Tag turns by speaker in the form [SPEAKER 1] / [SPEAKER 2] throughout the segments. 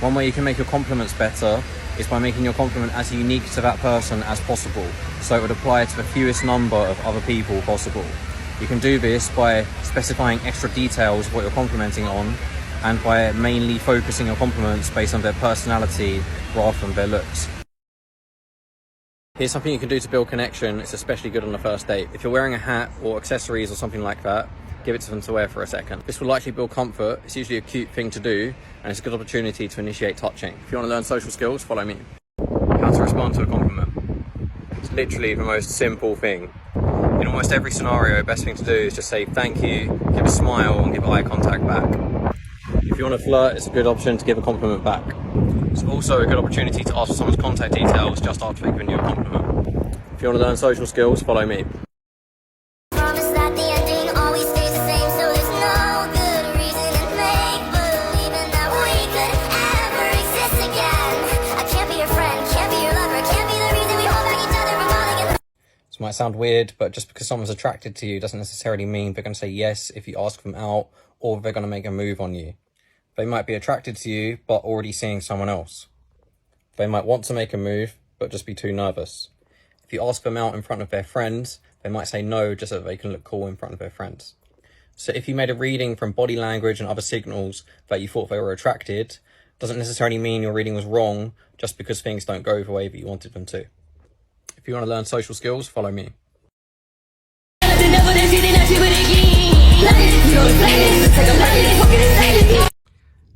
[SPEAKER 1] One way you can make your compliments better is by making your compliment as unique to that person as possible, so it would apply to the fewest number of other people possible. You can do this by specifying extra details of what you're complimenting on, and by mainly focusing your compliments based on their personality rather than their looks. Here's something you can do to build connection. It's especially good on the first date. If you're wearing a hat or accessories or something like that, give it to them to wear for a second. This will likely build comfort. It's usually a cute thing to do, and it's a good opportunity to initiate touching. If you want to learn social skills, follow me. How to respond to a compliment. It's literally the most simple thing. In almost every scenario, the best thing to do is just say thank you, give a smile, and give eye contact back. If you want to flirt, it's a good option to give a compliment back. It's also a good opportunity to ask for someone's contact details just after they've given you a compliment. If you want to learn social skills, follow me. This might sound weird, but just because someone's attracted to you doesn't necessarily mean they're going to say yes if you ask them out, or they're going to make a move on you. They might be attracted to you, but already seeing someone else. They might want to make a move, but just be too nervous. If you ask them out in front of their friends, they might say no just so that they can look cool in front of their friends. So if you made a reading from body language and other signals that you thought they were attracted, doesn't necessarily mean your reading was wrong just because things don't go the way that you wanted them to. If you want to learn social skills, follow me.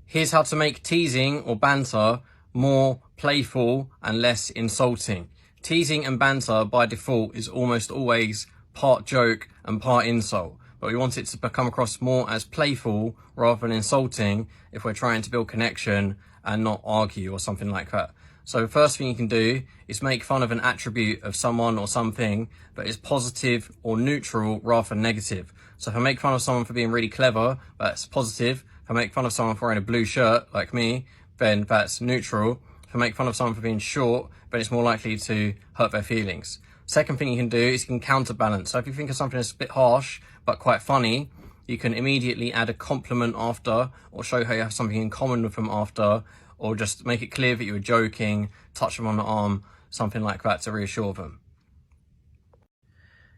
[SPEAKER 1] Here's how to make teasing or banter more playful and less insulting. Teasing and banter by default is almost always part joke and part insult, but we want it to come across more as playful rather than insulting if we're trying to build connection and not argue or something like that. So the first thing you can do is make fun of an attribute of someone or something that is positive or neutral rather than negative. So if I make fun of someone for being really clever, that's positive. If I make fun of someone for wearing a blue shirt like me, then that's neutral. If I make fun of someone for being short, then it's more likely to hurt their feelings. Second thing you can do is you can counterbalance. So if you think of something that's a bit harsh but quite funny, you can immediately add a compliment after, or show how you have something in common with them after, or just make it clear that you were joking, touch them on the arm, something like that to reassure them.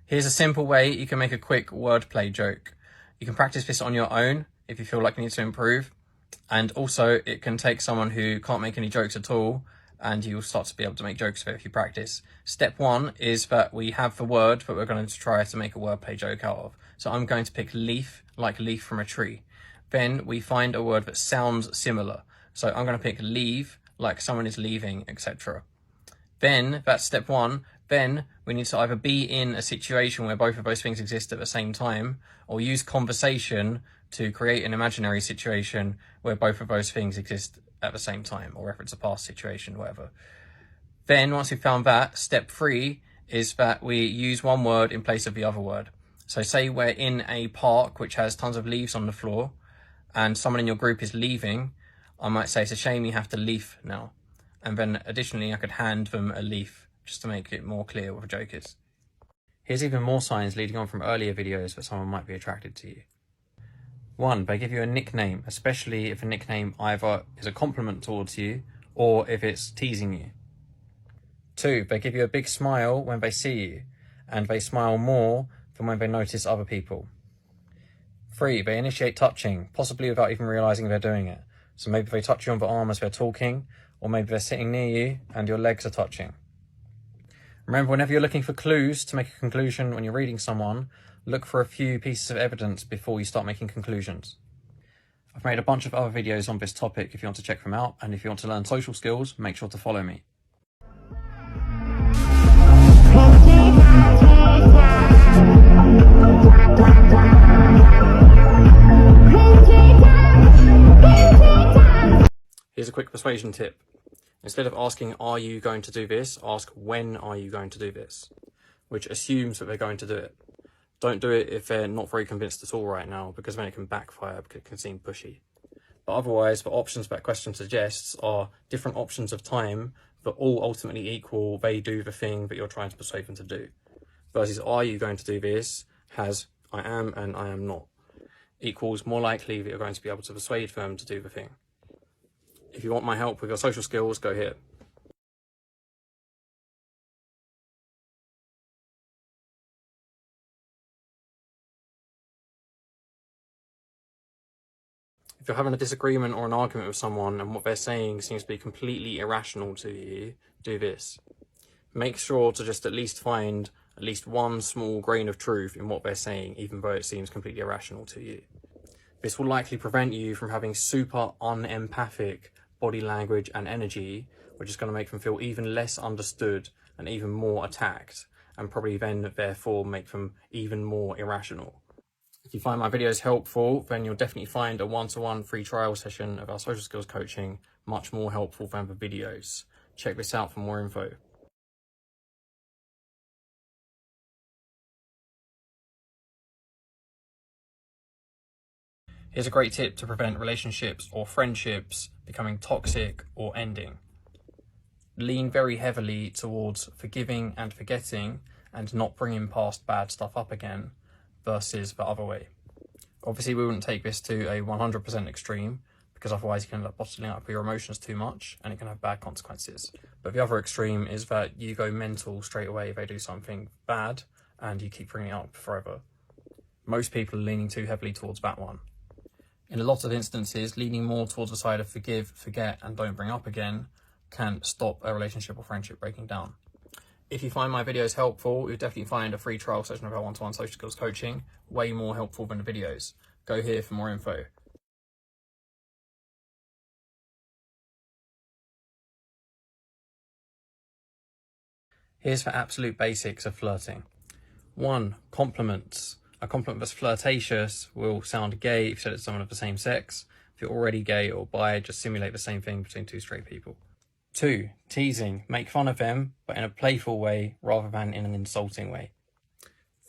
[SPEAKER 1] Here's a simple way you can make a quick wordplay joke. You can practice this on your own if you feel like you need to improve. And also it can take someone who can't make any jokes at all, and you'll start to be able to make jokes of it if you practice. Step one is that we have the word that we're going to try to make a wordplay joke out of. So I'm going to pick leaf, like leaf from a tree. Then we find a word that sounds similar. So I'm going to pick leave, like someone is leaving, etc. Then, that's step one. Then we need to either be in a situation where both of those things exist at the same time, or use conversation to create an imaginary situation where both of those things exist at the same time, or if it's a past situation, whatever. Then, once we've found that, step three is that we use one word in place of the other word. So say we're in a park which has tons of leaves on the floor, and someone in your group is leaving, I might say, it's a shame you have to leave now. And then additionally, I could hand them a leaf just to make it more clear what the joke is. Here's even more signs leading on from earlier videos that someone might be attracted to you. 1, they give you a nickname, especially if the nickname either is a compliment towards you or if it's teasing you. 2, they give you a big smile when they see you, and they smile more than when they notice other people. 3, they initiate touching, possibly without even realizing they're doing it. So maybe they touch you on the arm as they're talking, or maybe they're sitting near you and your legs are touching. Remember, whenever you're looking for clues to make a conclusion when you're reading someone, look for a few pieces of evidence before you start making conclusions. I've made a bunch of other videos on this topic if you want to check them out, and if you want to learn social skills, make sure to follow me. Here's a quick persuasion tip. Instead of asking, are you going to do this, ask, when are you going to do this? Which assumes that they're going to do it. Don't do it if they're not very convinced at all right now, because then it can backfire, because it can seem pushy. But otherwise, the options that question suggests are different options of time that all ultimately equal they do the thing that you're trying to persuade them to do. Versus, are you going to do this, has I am and I am not. Equals more likely that you're going to be able to persuade them to do the thing. If you want my help with your social skills, go here. If you're having a disagreement or an argument with someone and what they're saying seems to be completely irrational to you, do this. Make sure to just at least find at least one small grain of truth in what they're saying, even though it seems completely irrational to you. This will likely prevent you from having super unempathic body language and energy, which is going to make them feel even less understood and even more attacked, and probably then therefore make them even more irrational. If you find my videos helpful, then you'll definitely find a one-to-one free trial session of our social skills coaching much more helpful than the videos. Check this out for more info. Here's a great tip to prevent relationships or friendships becoming toxic or ending. Lean very heavily towards forgiving and forgetting and not bringing past bad stuff up again versus the other way. Obviously, we wouldn't take this to a 100% extreme because otherwise you can end up bottling up your emotions too much and it can have bad consequences. But the other extreme is that you go mental straight away if they do something bad and you keep bringing it up forever. Most people are leaning too heavily towards that one. In a lot of instances, leaning more towards the side of forgive, forget, and don't bring up again can stop a relationship or friendship breaking down. If you find my videos helpful, you'll definitely find a free trial session of our one-to-one social skills coaching way more helpful than the videos. Go here for more info. Here's the absolute basics of flirting. 1. Compliments. A compliment that's flirtatious will sound gay if you said it to someone of the same sex. If you're already gay or bi, just simulate the same thing between two straight people. 2. Teasing. Make fun of them, but in a playful way rather than in an insulting way.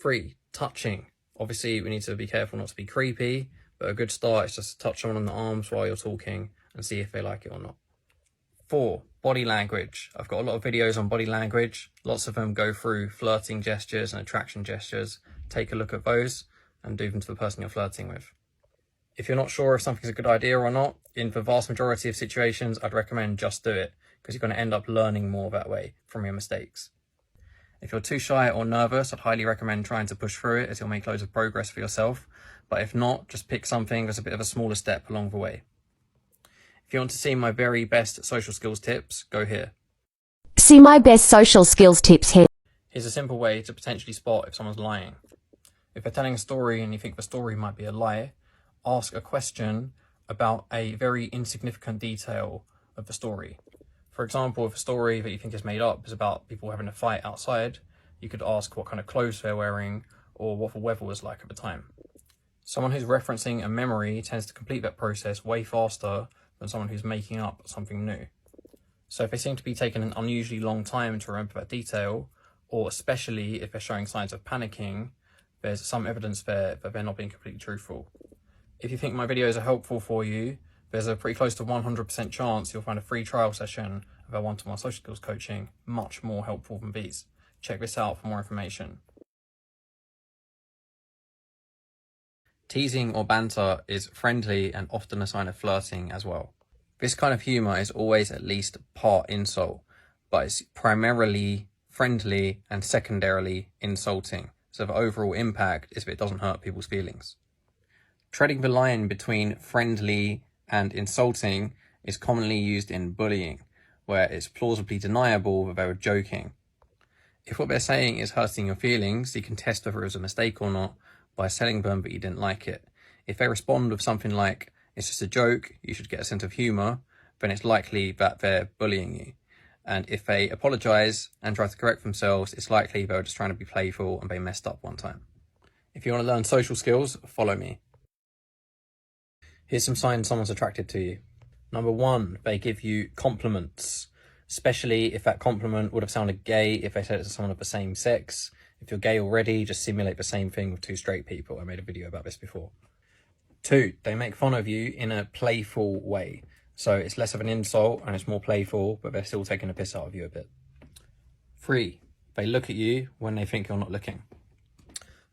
[SPEAKER 1] 3. Touching. Obviously, we need to be careful not to be creepy, but a good start is just to touch someone on the arms while you're talking and see if they like it or not. 4. Body language. I've got a lot of videos on body language. Lots of them go through flirting gestures and attraction gestures. Take a look at those and do them to the person you're flirting with. If you're not sure if something's a good idea or not, in the vast majority of situations, I'd recommend just do it because you're going to end up learning more that way from your mistakes. If you're too shy or nervous, I'd highly recommend trying to push through it as you'll make loads of progress for yourself. But if not, just pick something that's a bit of a smaller step along the way. If you want to see my very best social skills tips, go here.
[SPEAKER 2] See my best social skills tips here.
[SPEAKER 1] Here's a simple way to potentially spot if someone's lying. If they're telling a story and you think the story might be a lie, ask a question about a very insignificant detail of the story. For example, if a story that you think is made up is about people having a fight outside, you could ask what kind of clothes they're wearing or what the weather was like at the time. Someone who's referencing a memory tends to complete that process way faster than someone who's making up something new. So if they seem to be taking an unusually long time to remember that detail, or especially if they're showing signs of panicking, there's some evidence there that they're not being completely truthful. If you think my videos are helpful for you, there's a pretty close to 100% chance you'll find a free trial session of our one-to-one social skills coaching much more helpful than these. Check this out for more information. Teasing or banter is friendly and often a sign of flirting as well. This kind of humour is always at least part insult, but it's primarily friendly and secondarily insulting. So the overall impact is that it doesn't hurt people's feelings. Treading the line between friendly and insulting is commonly used in bullying, where it's plausibly deniable that they were joking. If what they're saying is hurting your feelings, you can test whether it was a mistake or not by telling them that you didn't like it. If they respond with something like, "It's just a joke, you should get a sense of humour," then it's likely that they're bullying you. And if they apologise and try to correct themselves, it's likely they were just trying to be playful and they messed up one time. If you want to learn social skills, follow me. Here's some signs someone's attracted to you. Number 1, they give you compliments, especially if that compliment would have sounded gay if they said it to someone of the same sex. If you're gay already, just simulate the same thing with two straight people. I made a video about this before. 2, they make fun of you in a playful way. So it's less of an insult and it's more playful, but they're still taking a piss out of you a bit. 3, they look at you when they think you're not looking.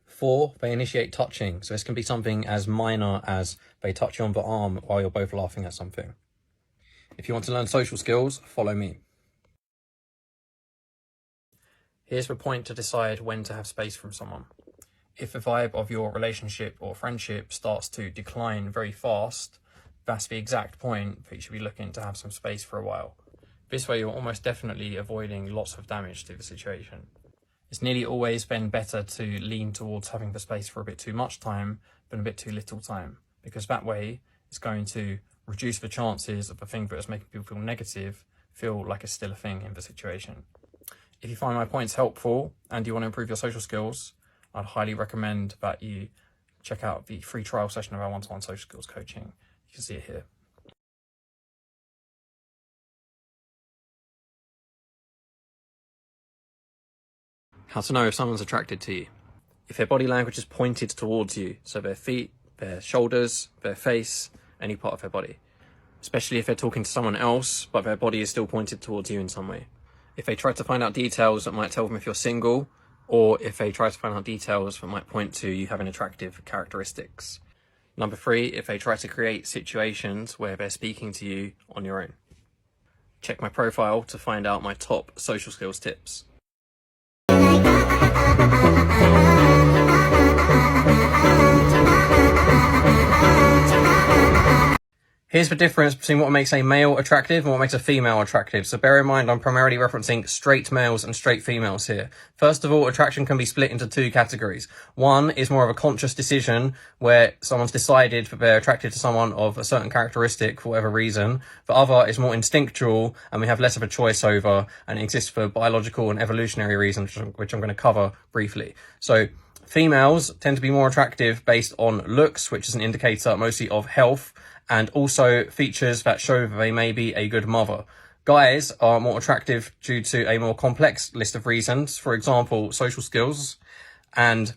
[SPEAKER 1] 4, they initiate touching. So this can be something as minor as they touch you on the arm while you're both laughing at something. If you want to learn social skills, follow me. Here's the point to decide when to have space from someone. If the vibe of your relationship or friendship starts to decline very fast, that's the exact point that you should be looking to have some space for a while. This way you're almost definitely avoiding lots of damage to the situation. It's nearly always been better to lean towards having the space for a bit too much time than a bit too little time, because that way it's going to reduce the chances of the thing that is making people feel negative feel like it's still a thing in the situation. If you find my points helpful and you want to improve your social skills, I'd highly recommend that you check out the free trial session of our one-to-one social skills coaching. You can see it here. How to know if someone's attracted to you. If their body language is pointed towards you, so their feet, their shoulders, their face, any part of their body. Especially if they're talking to someone else, but their body is still pointed towards you in some way. If they try to find out details that might tell them if you're single, or if they try to find out details that might point to you having attractive characteristics. Number 3, if they try to create situations where they're speaking to you on your own. Check my profile to find out my top social skills tips. Here's the difference between what makes a male attractive and what makes a female attractive. So bear in mind, I'm primarily referencing straight males and straight females here. First of all, attraction can be split into 2 categories. One is more of a conscious decision where someone's decided that they're attracted to someone of a certain characteristic for whatever reason. The other is more instinctual and we have less of a choice over, and it exists for biological and evolutionary reasons, which I'm going to cover briefly. So females tend to be more attractive based on looks, which is an indicator mostly of health, and also features that show that they may be a good mother. Guys are more attractive due to a more complex list of reasons. For example, social skills and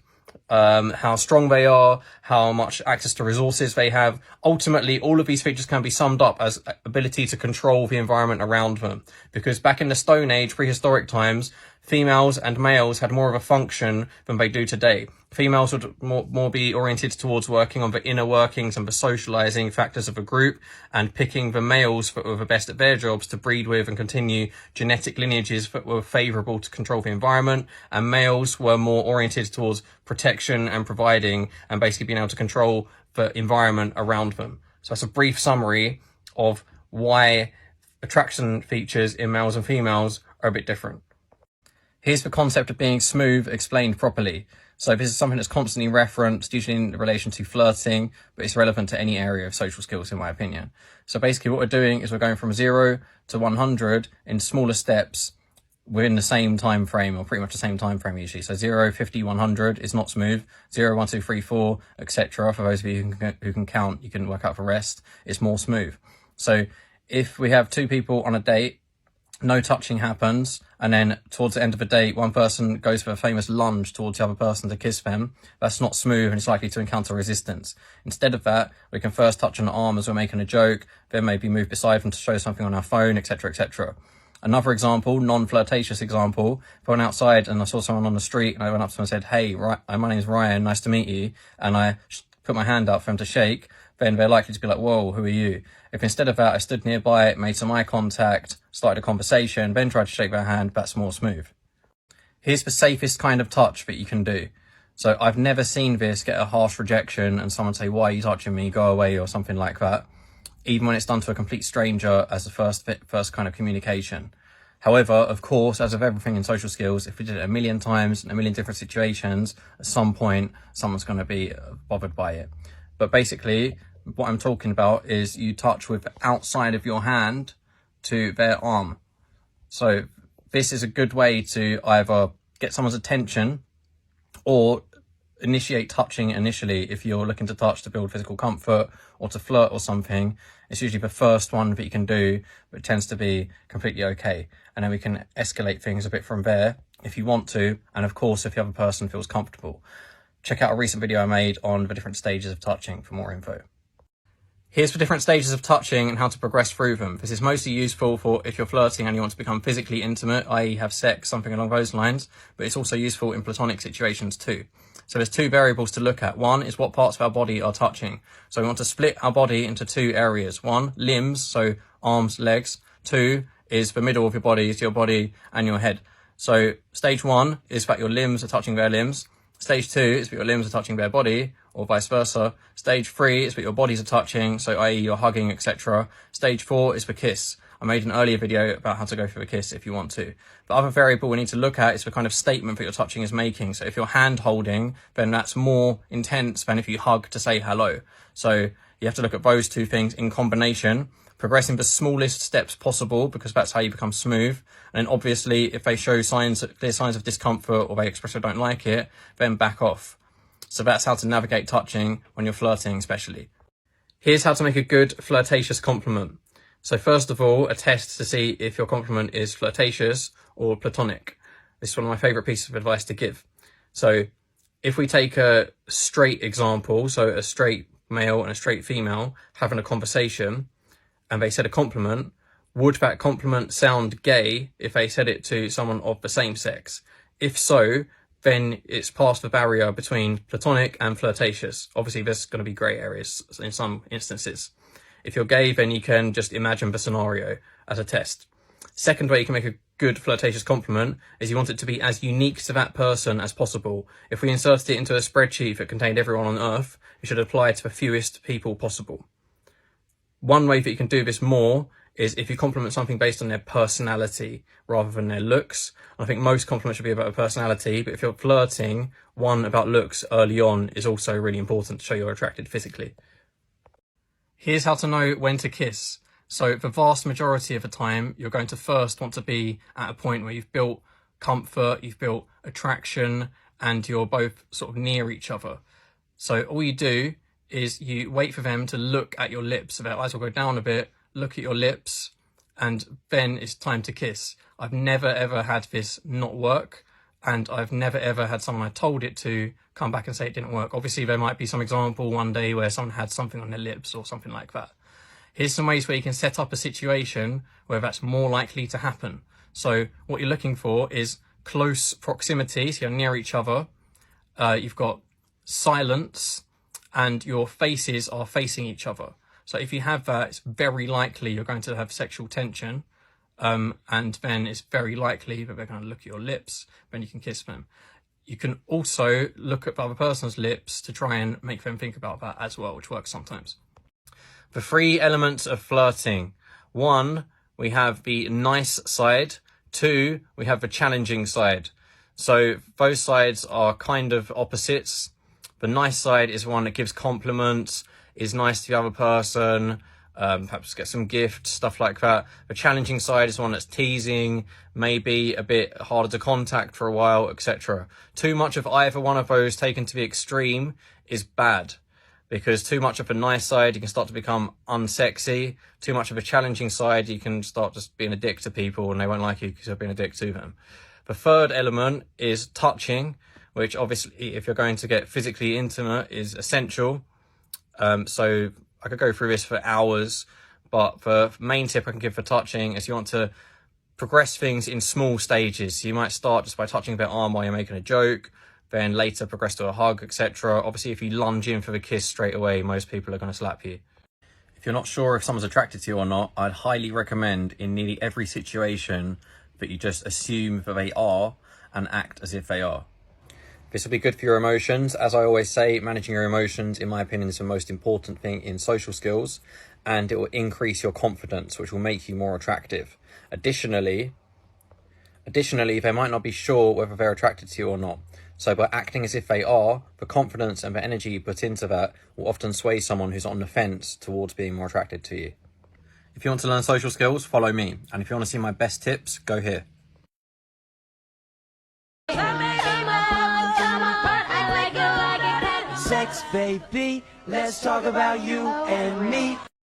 [SPEAKER 1] how strong they are, how much access to resources they have. Ultimately, all of these features can be summed up as ability to control the environment around them. Because back in the Stone Age, prehistoric times, females and males had more of a function than they do today. Females would more be oriented towards working on the inner workings and the socializing factors of a group, and picking the males that were the best at their jobs to breed with and continue genetic lineages that were favorable to control the environment. And males were more oriented towards protection and providing and basically being able to control the environment around them. So that's a brief summary of why attraction features in males and females are a bit different. Here's the concept of being smooth explained properly. So this is something that's constantly referenced, usually in relation to flirting, but it's relevant to any area of social skills, in my opinion. So basically what we're doing is we're going from 0 to 100 in smaller steps within the same time frame, or pretty much the same time frame usually. So 0, 50, 100 is not smooth. 0, 1, 2, 3, 4, etc. For those of you who can count, you can work out the rest. It's more smooth. So if we have 2 people on a date, no touching happens, and then towards the end of the date, one person goes for a famous lunge towards the other person to kiss them. That's not smooth and it's likely to encounter resistance. Instead of that, we can first touch on the arm as we're making a joke, then maybe move beside them to show something on our phone, etc., etc. Another example, non-flirtatious example, if I went outside and I saw someone on the street and I went up to them and said, "Hey, my name is Ryan, nice to meet you," and I put my hand out for them to shake, then they're likely to be like, "Whoa, who are you?" If instead of that I stood nearby, made some eye contact, started a conversation, then tried to shake their hand, that's more smooth. Here's the safest kind of touch that you can do. So I've never seen this get a harsh rejection and someone say, "Why are you touching me? Go away," or something like that. Even when it's done to a complete stranger as the first kind of communication. However, of course, as of everything in social skills, if we did it a million times in a million different situations, at some point, someone's going to be bothered by it. But basically, what I'm talking about is you touch with the outside of your hand to their arm. So this is a good way to either get someone's attention or initiate touching initially. If you're looking to touch to build physical comfort or to flirt or something, it's usually the first one that you can do, but it tends to be completely okay. And then we can escalate things a bit from there if you want to, and of course if the other person feels comfortable. Check out a recent video I made on the different stages of touching for more info. Here's the different stages of touching and how to progress through them. This is mostly useful for if you're flirting and you want to become physically intimate, i.e. have sex, something along those lines, but it's also useful in platonic situations too. So there's 2 variables to look at. One is what parts of our body are touching. So we want to split our body into 2 areas. One, limbs, so arms, legs. 2 is the middle of your body, is your body and your head. So stage 1 is that your limbs are touching their limbs. Stage 2 is that your limbs are touching their body, or vice versa. Stage 3 is that your bodies are touching, so i.e. you're hugging, etc. Stage 4 is the kiss. I made an earlier video about how to go for the kiss if you want to. The other variable we need to look at is the kind of statement that your touching is making. So if you're hand holding, then that's more intense than if you hug to say hello. So you have to look at those two things in combination, progressing the smallest steps possible, because that's how you become smooth. And then obviously if they show clear signs of discomfort, or they express they don't like it, then back off. So that's how to navigate touching when you're flirting especially. Here's how to make a good flirtatious compliment. So first of all, a test to see if your compliment is flirtatious or platonic. This is one of my favourite pieces of advice to give. So if we take a straight example, so a straight male and a straight female having a conversation, and they said a compliment, would that compliment sound gay if they said it to someone of the same sex? If so, then it's past the barrier between platonic and flirtatious. Obviously, there's going to be grey areas in some instances. If you're gay, then you can just imagine the scenario as a test. Second way you can make a good flirtatious compliment is you want it to be as unique to that person as possible. If we inserted it into a spreadsheet that contained everyone on Earth, it should apply to the fewest people possible. One way that you can do this more is if you compliment something based on their personality rather than their looks. I think most compliments should be about a personality, but if you're flirting, one about looks early on is also really important to show you're attracted physically. Here's how to know when to kiss. So the vast majority of the time, you're going to first want to be at a point where you've built comfort, you've built attraction, and you're both sort of near each other. So all you do is you wait for them to look at your lips. So their eyes will go down a bit, look at your lips, and then it's time to kiss. I've never ever had this not work, and I've never ever had someone I told it to come back and say it didn't work. Obviously there might be some example one day where someone had something on their lips or something like that. Here's some ways where you can set up a situation where that's more likely to happen. So what you're looking for is close proximity, so you're near each other. You've got silence, and your faces are facing each other. So if you have that, it's very likely you're going to have sexual tension, and then it's very likely that they're going to look at your lips, then you can kiss them. You can also look at the other person's lips to try and make them think about that as well, which works sometimes. The 3 elements of flirting. 1, we have the nice side. 2, we have the challenging side. So those sides are kind of opposites. The nice side is one that gives compliments, is nice to the other person, perhaps get some gifts, stuff like that. The challenging side is one that's teasing, maybe a bit harder to contact for a while, etc. Too much of either one of those taken to the extreme is bad, because too much of the nice side, you can start to become unsexy. Too much of a challenging side, you can start just being a dick to people and they won't like you because you're being a dick to them. The third element is touching, which obviously, if you're going to get physically intimate, is essential. So I could go through this for hours, but the main tip I can give for touching is you want to progress things in small stages. So you might start just by touching their arm while you're making a joke, then later progress to a hug, etc. Obviously, if you lunge in for the kiss straight away, most people are going to slap you. If you're not sure if someone's attracted to you or not, I'd highly recommend in nearly every situation that you just assume that they are and act as if they are. This will be good for your emotions. As I always say, managing your emotions, in my opinion, is the most important thing in social skills, and it will increase your confidence, which will make you more attractive. Additionally, they might not be sure whether they're attracted to you or not. So by acting as if they are, the confidence and the energy you put into that will often sway someone who's on the fence towards being more attracted to you. If you want to learn social skills, follow me. And if you want to see my best tips, go here.
[SPEAKER 3] Sex, baby, let's talk about you and me.